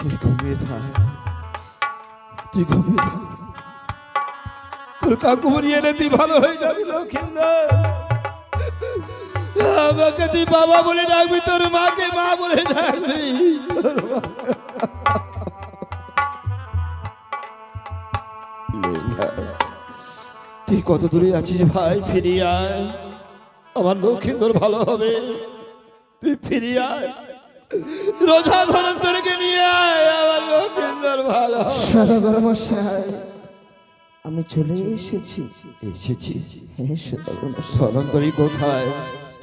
তুই ঘুমিয়ে থাক, তুই ঘুমিয়ে থাক। তোর কাকুমনি এনে তুই ভালো হয়ে যাবি লক্ষিন্দর। আমাকে তুই বাবা বলে ডাকবি, তোর মাকে মা বলে ডাকবি। তুই কত দূরে আছিস ভাই? ফিরিয়ে আয়, আমার লক্ষিন্দর ভালো হবে। তুই ফিরিয়ে আয়, রোজা ধনন্তরকে নিয়ে আয়, আমার লক্ষিন্দর ভালো। সদাগর মশাই, আমি চলে এসেছি। এসেছিস? হ্যাঁ সদাগর মশাই। ধনন্তরী কোথায়?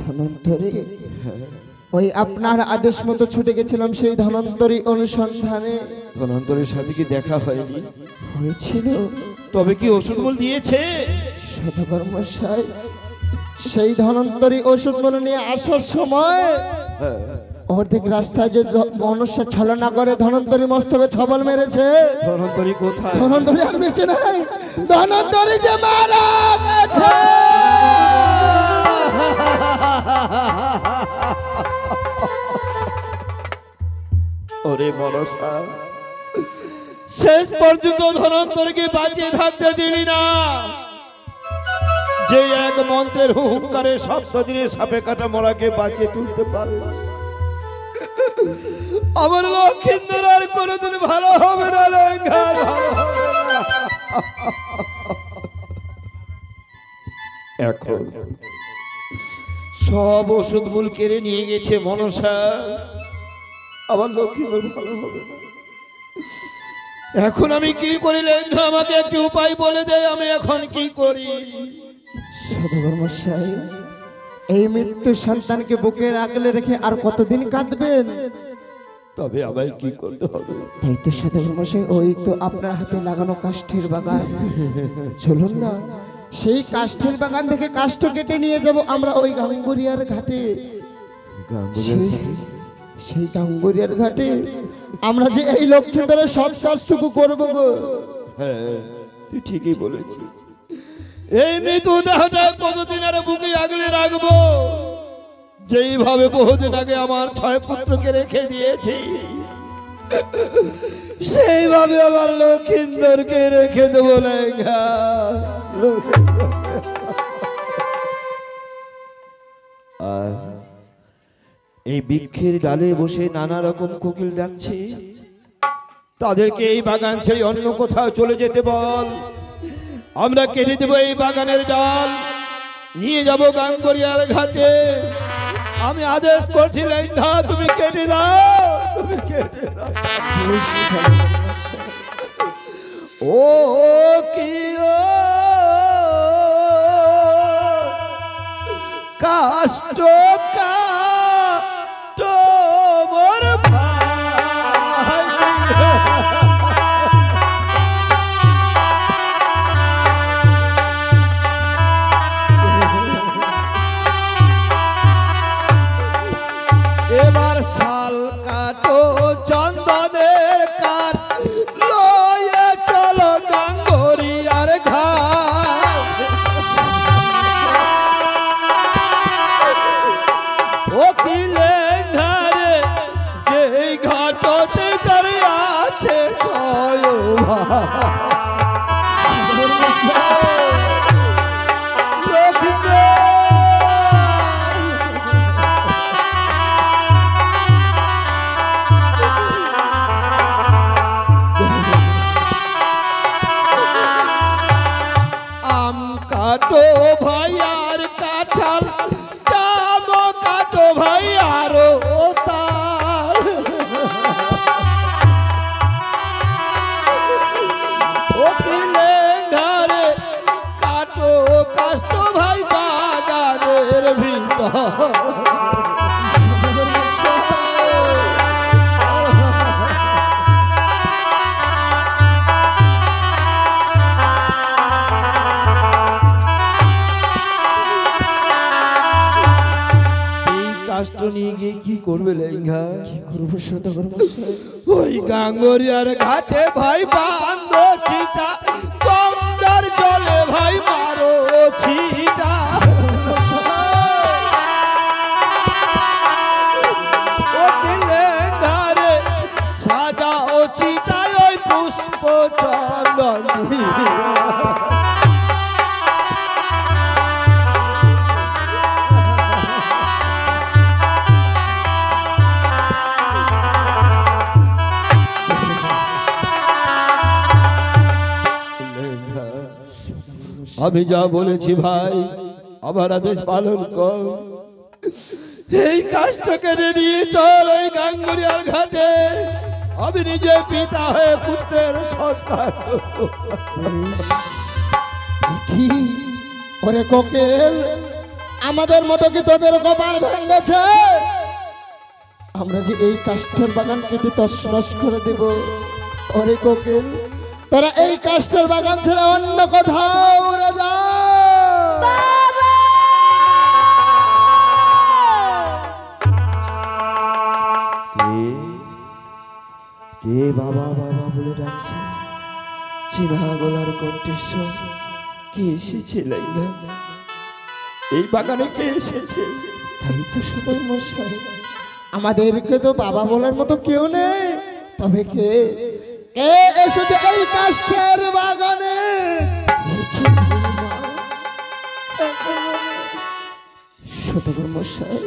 ধনন্তরী ওই আপনার আদেশ মতো ছুটে গেছিলাম সেই ধনন্তরী অনুসন্ধানে। ধনন্তরীর সাথে কি দেখা হয়নি? হয়েছিল। তবে কি ওষুধ মূল দিয়েছে? সদাগর মশাই, সেই ধনন্তরী ওষুধ মূল নিয়ে আসার সময় অর্ধেক রাস্তায় যে মনুষ্য ছলনা করে ধনন্তরী মস্তকে ছবল মেরেছে। ধনন্তরী কোথায়? ধনন্তরী আর বেঁচে নাই, ধনন্তরী যে মারা গেছে। ওরে মনসা, শেষ পর্যন্ত ধনন্তরীকে বাঁচিয়ে থাকতে দিলি না। যে এক মন্ত্রের হুঙ্কারে শব্দ দিনে সাপে কাটা মরাকে বাঁচিয়ে তুলতে পারে, আমার লক্ষিন্দর আর কোনোদিন ভালো হবে না। লঙ্ঘার ভালো হবে না। এখন সব ওষুধ মূল কেড়ে নিয়ে গেছে মনসা, আমার লক্ষিন্দর ভালো হবে না। এখন আমি কি করি লেঙ্গা? আমাকে একটি উপায় বলে দে, আমি এখন কি করি? সদাগর মশাই, এই মৃত্যু সন্তানকে বুকে আগলে রেখে আর কতদিন কাঁদবেন? তবে আমায় কি করতে হবে? তাই তো সদাগর মশাই, ওই তো আপনার হাতে লাগানো কাষ্ঠের বাগান, চলুন না সেই কাষ্ঠের বাগান থেকে কাষ্ঠ কেটে নিয়ে যাব আমরা ওই গাঙ্গুরিয়ার ঘাটে। সেই গাঙ্গুরিয়ার ঘাটে আমরা যে এই লক্ষিন্দরের সব কাজটুকু করবো গো। হ্যাঁ, তুই ঠিকই বলেছিস। এই মৃত্যু দেহটা কতদিন আর বুকে আগলে রাখবো? যেইভাবে বহুদিন আগে আমার 6 পুত্রকে রেখে দিয়েছি, সেইভাবে আমার লক্ষিন্দরকে রেখে দেবো। লেঙ্গা, আর এই বৃক্ষের ডালে বসে নানা রকম কোকিল ডাকছে, তাদেরকে এই বাগান ছেড়ে অন্য কোথাও চলে যেতে বল। আমরা কেটে দেবো এই বাগানের ডাল, নিয়ে যাব গাঙ্গুরিয়ার ঘাটে। আমি আদেশ করছি লেঙ্গা, তুমি কেটে দাও, তুমি কেটে দাও। ও কি কাষ্ট কাট মোর ভাই, এবার শাল কাটো চন্দনের কাঠ লয়ে চলো গাঙ্গুরিয়ার ঘাট। ও কি লেঙ্গারে, যে ঘাটতে দাঁড়িয়ে আছে 6 ভাই। কাটো ভাই আর কাঁঠাল, জাম কাটো ভাই আর তাল। ও কি লেঙ্গারে, কাটো কাষ্ট ভাই বাগানের ভিতর। কাষ্ট নিয়ে গিয়ে কি করবে লেঙ্গা? কি করবো সদাগর মশাই? ওই গাঙ্গুরিয়ার ঘাটে ভাই বাঁধো ছিটা, গঙ্গার জলে ভাই মারো ছিটা। ও কি লেঙ্গারে, সাজা দাও চিতায় ওই পুষ্প চন্দনী। আমি যা বলেছি ভাই আমার আদেশ পালন কর। এই কাজটা কেটে নিয়ে চল ওই গাঙ্গুরিয়ার ঘাটে, আমি নিজে পিতা হয়ে পুত্রের সৎকার করব। কি ওরে কোকিল, আমাদের মতো কি তোদের কপাল ভেঙেছে? আমরা যে এই কাষ্ঠের বাগান কেটে তছনছ করে দেব। ওরে কোকিল, তোরা এই কাষ্ঠের বাগান ছেড়ে অন্য কোথাও উড়ে যা। কে বাবা বাবা বলে ডাকছে? চিনা গলার কণ্ঠস্বর। কে এসেছে লাইলা? এই বাগানে কে এসেছে? তাই তো সদয় মশাই, আমাদেরকে তো বাবা বলার মতো কেউ নেই, তবে কে কে এসেছে এই কাষ্ঠের বাগানে? সদয় মশাই,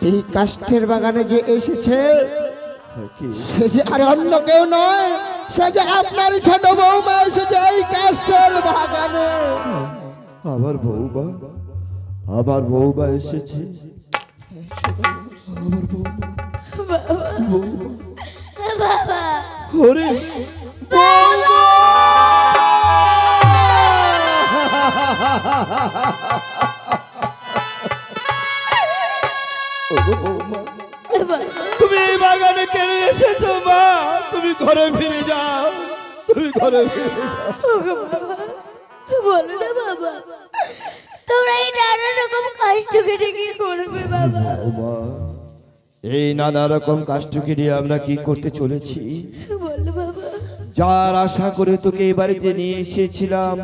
এই কাষ্ঠের বাগানে যে এসেছে সে যে আর অন্য কেউ নয়, সে যে আপনার ছোট বৌমা এসেছে এই কাষ্ঠের বাগানে। আমার বৌমা, আমার বৌমা এসেছে। আমার বৌমা, বাবা ওরে বৌমা! ওগো বৌমা, তুমি এই বাগানে কেন এসেছো মা? তুমি ঘরে ফিরে যাও, তুমি ঘরে ফিরে যাও। বলো না বাবা, তোমরা এই নানা রকম কষ্ট কেটে কি করবে বাবা? বৌমা, এই নানা রকম কাষ্ট কেটে আমরা কি করতে চলেছি? বলো বাবা। যার আশা করে তোকে এই বাড়িতে নিয়ে এসেছিলাম,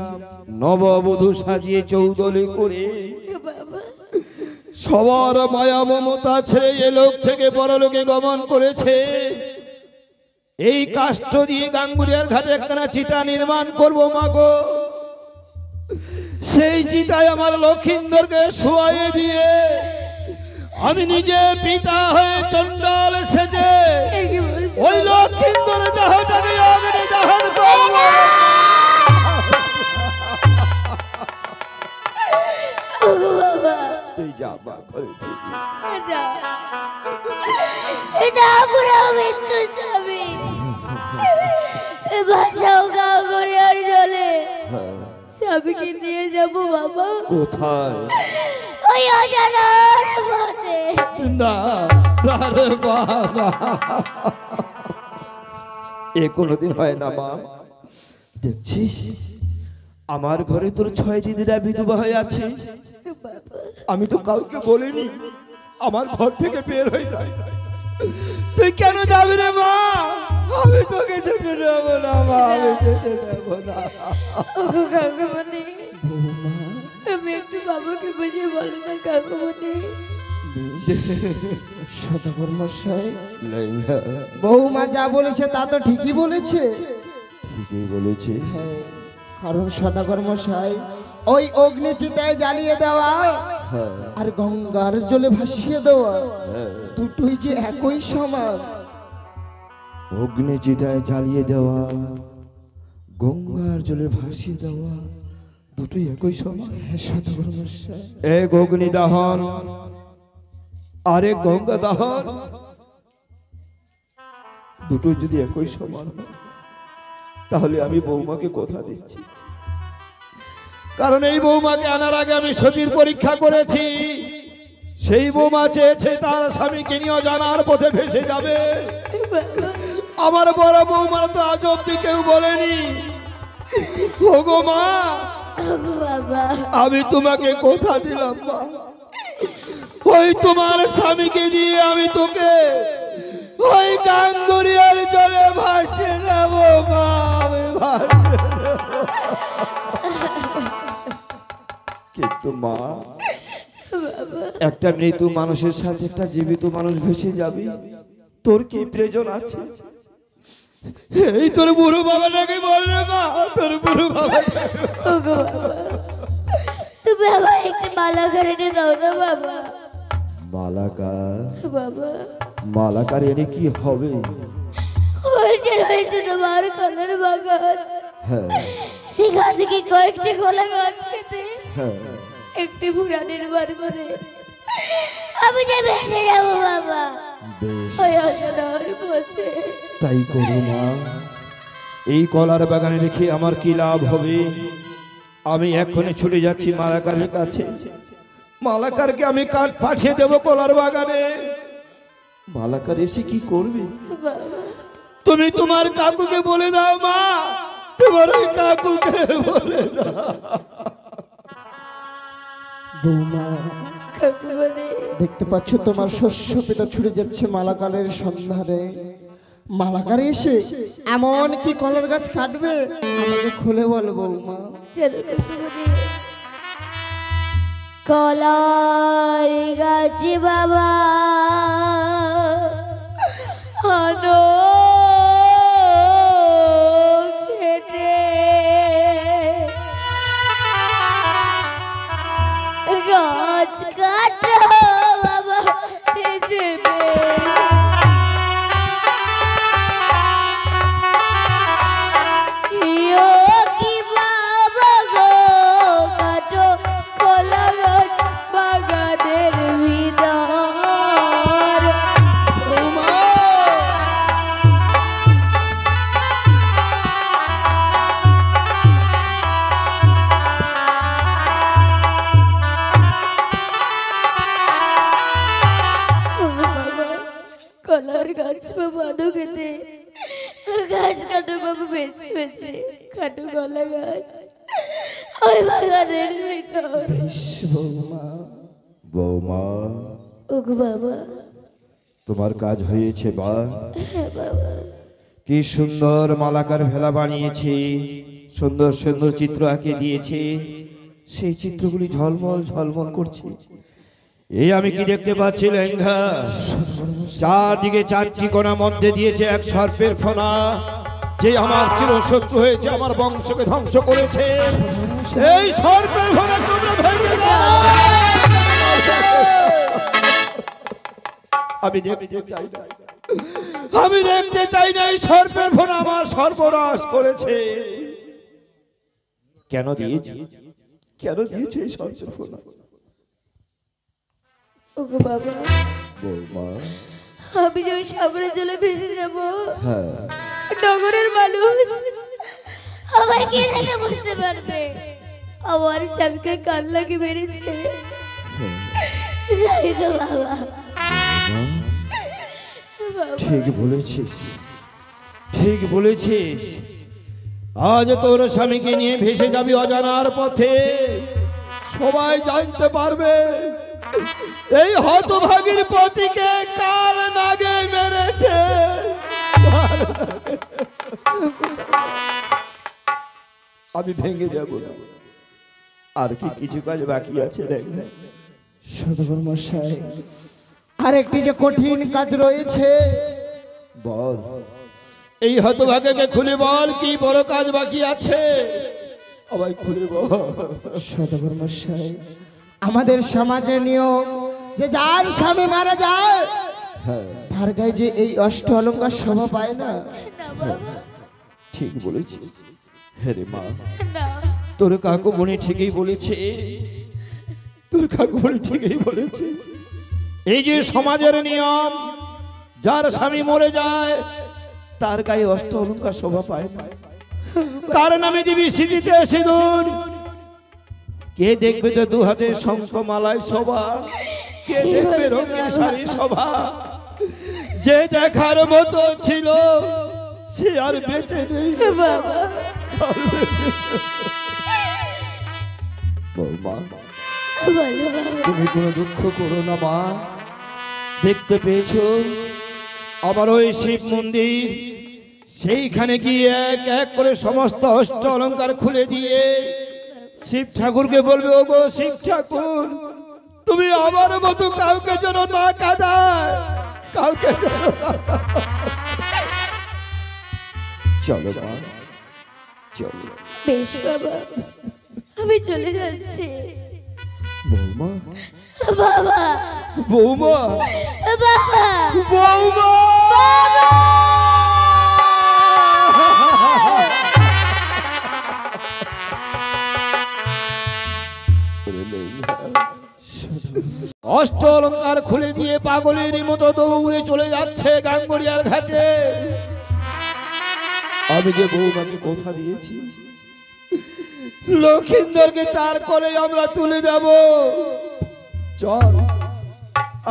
নববধূ সাজিয়ে চৌদলে করে, বাবা সবার মায়া মমতা ছেড়ে এ লোক থেকে পরলোকে গমন করেছে। এই কাষ্ঠ দিয়ে গাঙ্গুরিয়ার ঘাটে একখানা চিতা নির্মাণ করবো মাগো। সেই চিতায় আমার লক্ষিন্দরকে শোয়াইয়ে দিয়ে আমি নিজে পিতা হয়ে চণ্ডাল সেজে কি বলছো? ওই লক্ষিন্দর দেহটাকে অগ্নি দহন করবো। ওগো বাবা, তুই যা মা, ঘরে ফিরে। এটা পুরো মৃত্যু স্বামী। বাসাও গাও করে আর জলে স্বামীকে নিয়ে যাবো বাবা। কোথায়? ওই অজানার পথে। না না রে বাবা, এ কোনোদিন হয় না মা। দেখছিস আমার ঘরে তোর 6 দিদিরা বিধবা হয়ে আছে, আমি তো কাউকে বলিনি, আমার ঘর থেকে বের হয়ে যায়। তুই কেন যাবি রে মা? আমি তোকে যেতে দেবো না মা, আমি যেতে দেবো না। ওগো কাকুমণি, আমি একটু বাবাকে বুঝিয়ে বলো না কাকুমণি। সদাগর মশাই, লাইলা বৌমা যা বলেছে তা তো ঠিকই বলেছে। ঠিকই বলেছে। হ্যাঁ, কারণ সদাগর মশাই, ওই অগ্নি চিতায় জ্বালিয়ে দেওয়া হ্যাঁ আর গঙ্গার জলে ভাসিয়ে দেওয়া হ্যাঁ, দুটোই যে একই সমান। অগ্নি চিতায় জ্বালিয়ে দেওয়া, গঙ্গার জলে ভাসিয়ে দেওয়া, দুটোই একই সমান। হ্যাঁ সদাগর মশাই, এক অগ্নি দাহন আরেক গঙ্গা দাহন, দুটো যদি একই সমান হয়, তাহলে আমি বৌমাকে কথা দিচ্ছি। কারণ এই বৌমাকে আনার আগে আমি সতীর পরীক্ষা করেছি। সেই বৌমা চেয়েছে তার স্বামীকে নিয়ে জানার পথে ভেসে যাবে। আমার বড় বৌমার তো আজ অব্দি কেউ বলেনি। ওগো মা, ওগো বাবা, আমি তোমাকে কথা দিলাম মা, ওই তোমার স্বামীকে দিয়ে আমি তোকে ওই গাঙ্গুরিয়ার জলে ভাসিয়ে দেব মা, আমি ভাসিয়ে দেব। কিন্তু মা, একটা মৃত মানুষের সাথে একটা জীবিত মানুষ ভেসে যাবে, তোর কি প্রয়োজন আছে? এই তোর বুড়ো বাবাটাকে বল রে মা, তোর বুড়ো বাবা। ওগো বাবা, তুমি আমায় একটা মালা করে এনে দাও না বাবা। মালাকার? বাবা, মালাকার এনে কি হবে? রয়েছে তোমার কলার বাগান, হ্যাঁ সেখান থেকে কয়েকটি কলা গাছ কেটে হ্যাঁ, একটি ফুরা নির্মাণ করে আমি যে ভেসে যাবো বাবা বেশ ওই অজানার পথে। তাই করো মা। এই কলার বাগানে রেখে আমার কি লাভ হবে? আমি এক্ষুনি ছুটে যাচ্ছি মালাকারের কাছে। মালাকারকে আমি কাঠ পাঠিয়ে দেবো কলার বাগানে। মালাকার এসে কি করবে? বাবা, তুমি তোমার কাকুকে বলে দাও মা, তোমার ওই কাকুকে বলে দাও। বৌমা, কাকু বলে দেখতে পাচ্ছ তোমার শস্য পিতা ছুটে যাচ্ছে মালাকারের সন্ধানে। মালাকার এসে এমন কি কলার গাছ কাটবে আমাকে খুলে বল বৌমা। চলো কাকু বলে কলার গাছ বাবা আনো কেটে গাছ কাটো বাবা তেজবে ইয়ো কি বাবা গো কাটো কলা গাছ বাগানের ভিতর। কলার গাছ বাবা আনো কেটে গাছ কাটো বাবা বেছে বেছে কাটো কলা গাছ ওই বাগানের ভিতর। বেশ বৌমা। বৌমা, ওগো বাবা। তোমার কাজ হয়েছে বা? হ্যাঁ বাবা। কি সুন্দর মালাকার ভেলা বানিয়েছি, সুন্দর সুন্দর চিত্র আঁকে দিয়েছি। সেই চিত্রগুলি ঝলমল ঝলমল করছে। এই আমি কি দেখতে পাচ্ছি লেঙ্গা? চারদিকে চারটি কোণা মধ্যে দিয়েছে এক সর্পের ফোনা, যে আমার চিরশত্রু হয়েছে, আমার বংশকে ধ্বংস করেছে। এই সর্পের ফোনা তোমরা ভেঙে দাও। আমি দেখতে চাই না, আমি দেখতে চাই না এই সর্পের ফোনা আমার সর্বনাশ করেছে। কেন দিয়েছে, কেন দিয়েছে এই সর্পের ফোনা? ওগো বাবা, বৌমা, আমি যে ওই সাগরের জলে ভেসে যাব, হ্যাঁ নগরের মানুষ আমায় কে দেখে বুঝতে পারবে আমার স্বামীকে কান লাগে মেরেছে? যাই তো বাবা। ঠিক বলেছিস, ঠিক বলেছিস। আজ তোর স্বামীকে নিয়ে ভেসে যাবি অজানার পথে, সবাই জানতে পারবে এই হতভাগীর পতিকে কাল নাগে মেরেছে। আমি ভেঙে যাব না। আর কি কিছু কাজ বাকি আছে? দেখ সদাগর মশাই, আর একটি যে কঠিন কাজ রয়েছে। বল, এই হতভাগ্যকে খুলে বল, কি বড় কাজ বাকি আছে? সবাই খুলে বল। সদাগর মশাই, আমাদের সমাজে নিয়ম যে যার স্বামী মারা যায় তার গায়ে যে এই অষ্ট অলঙ্কার শোভা পায় না। না বাবা, ঠিক বলেছিস। হেরে মা, না। তোর কাকু মনে ঠিকই বলেছে, তোর কাকু মনে ঠিকই বলেছে। এই যে সমাজের নিয়ম, যার স্বামী মরে যায় তার গায়ে অষ্ট অলঙ্কার শোভা পায় না। কার নামে দিবি স্মৃতিতে সিঁদুর? কে দেখবে তো দু হাতে শঙ্খ মালায় শোভা? কে দেখবে রঙিন শাড়ি শোভা? যে দেখার মতো ছিল সে আর বেঁচে নেই বাবা। বৌমা, বলো বাবা। তুমি কোনো দুঃখ করো না মা। দেখতে পেয়েছো আবার ওই শিব মন্দির, সেইখানে গিয়ে এক এক করে সমস্ত অষ্ট অলঙ্কার খুলে দিয়ে শিব ঠাকুরকে বলবে, ও গো শিব ঠাকুর, তুমি আমার মতো কাউকে যেন না কাঁদায়, কাউকে যেন না। চলো মা, চলো। বেশ বাবা, আমি চলে যাচ্ছি। বৌমা, বাবা, বৌমা, বাবা, বৌমা! অষ্ট অলঙ্কার খুলে দিয়ে পাগলের মতো দৌড়ে চলে যাচ্ছে গাঙ্গরিয়ার ঘাটে। আমি যে বৌমাকে কথা দিয়েছি লক্ষিন্দরকে তার কোলে আমরা তুলে দেব। চল,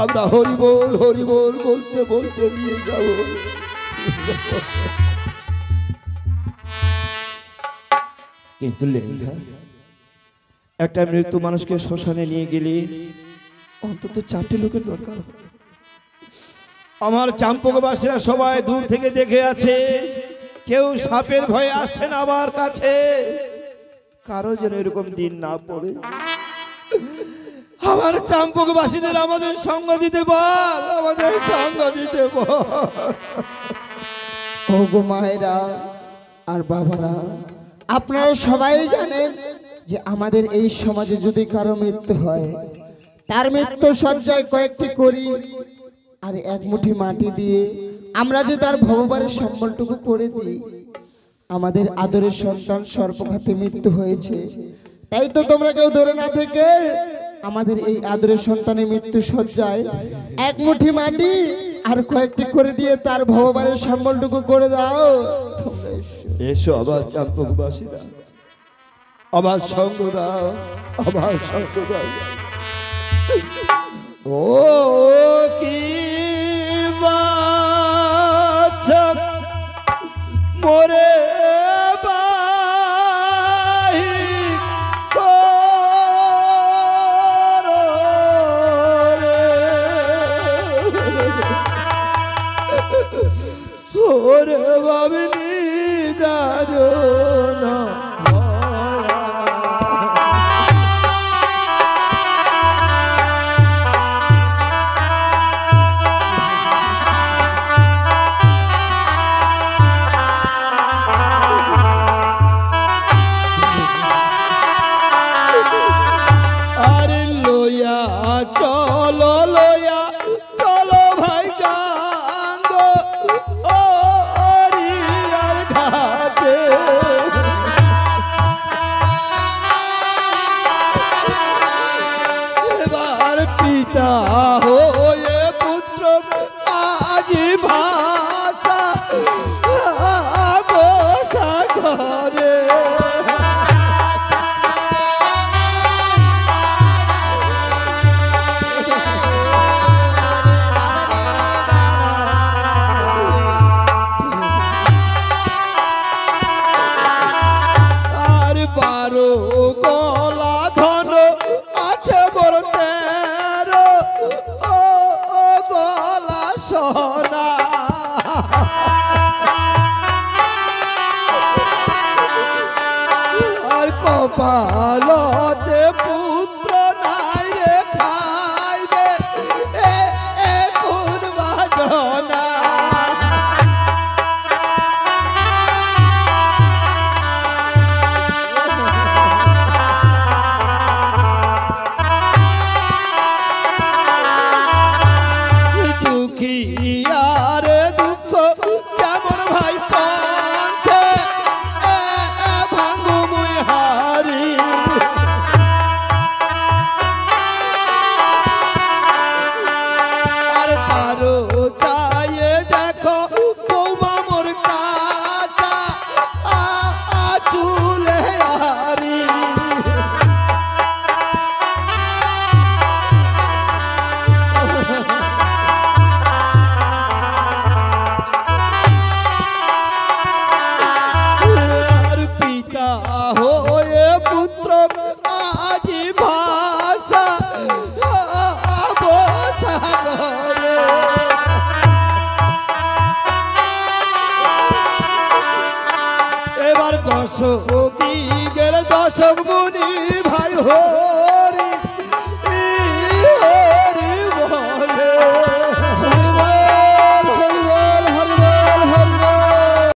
আমরা হরিবোল হরিবোল বলতে বলতে নিয়ে যাব। কিন্তু লেঙ্গা, একটা মৃত্যু মানুষকে শ্মশানে নিয়ে গেলে অন্তত 4টে লোকের দরকার। আমার চাম্পকবাসীরা সবাই দূর থেকে দেখে আছে, কেউ সাপের ভয়ে আসছে না আমার কাছে। কারো যেন এরকম দিন না পড়ে। আমার চাম্পকবাসীদের আমাদের সঙ্গ দিতে বল, আমাদের সঙ্গ দিতে বল। ও গো মায়েরা আর বাবারা, আপনারা সবাই জানেন যে আমাদের এই সমাজে যদি কারো মৃত্যু হয়, তার মৃত্যু সজ্জায় কয়েকটি করি আর এক মুঠি মাটি দিয়ে আমরা যে তার ভববারের সম্বলটুকু করে দিই। আমাদের আদরের সন্তান সর্পঘাতে মৃত্যু হয়েছে, তাই তো তোমরা কেউ ধরে না থেকে আমাদের এই আদরের সন্তানের মৃত্যু সজ্জায় এক মুঠি মাটি আর কয়েকটি করে দিয়ে তার ভববারের সম্বলটুকু করে দাও। এসো আবার চাম্পকবাসীরা, আমার সঙ্গ দাও, আমার সঙ্গ দাও। ও কি বাছক মোরে বাহি করো রে, ওরে বাবিনী দারুণা। আরে লইয়া চলো, লইয়া চলো ভাই গাঙ্গ ও হরিয়ার ঘাটে। এবার পিতা হয়ে পুত্র আজি ভাষা বসা ঘরে। আর 12 গলা ধন আছে বড় 13 ও গলা সোনা। আর কপালতে পুত্র নাই রে খাইবে এ কোন বাজনা। দুঃখিয়ার দুঃখ যেমন ভাই পন্থে ভাঙ্গু মুই হারি। আর তারও চাইয়ে দেখো বৌমা মোর কাঁচা চুলে হারি। আর পিতা হয়ে পুত্র আজি ভাষা বসা ঘরে। এবার 10 দিগের 10 মুনি ভাই হো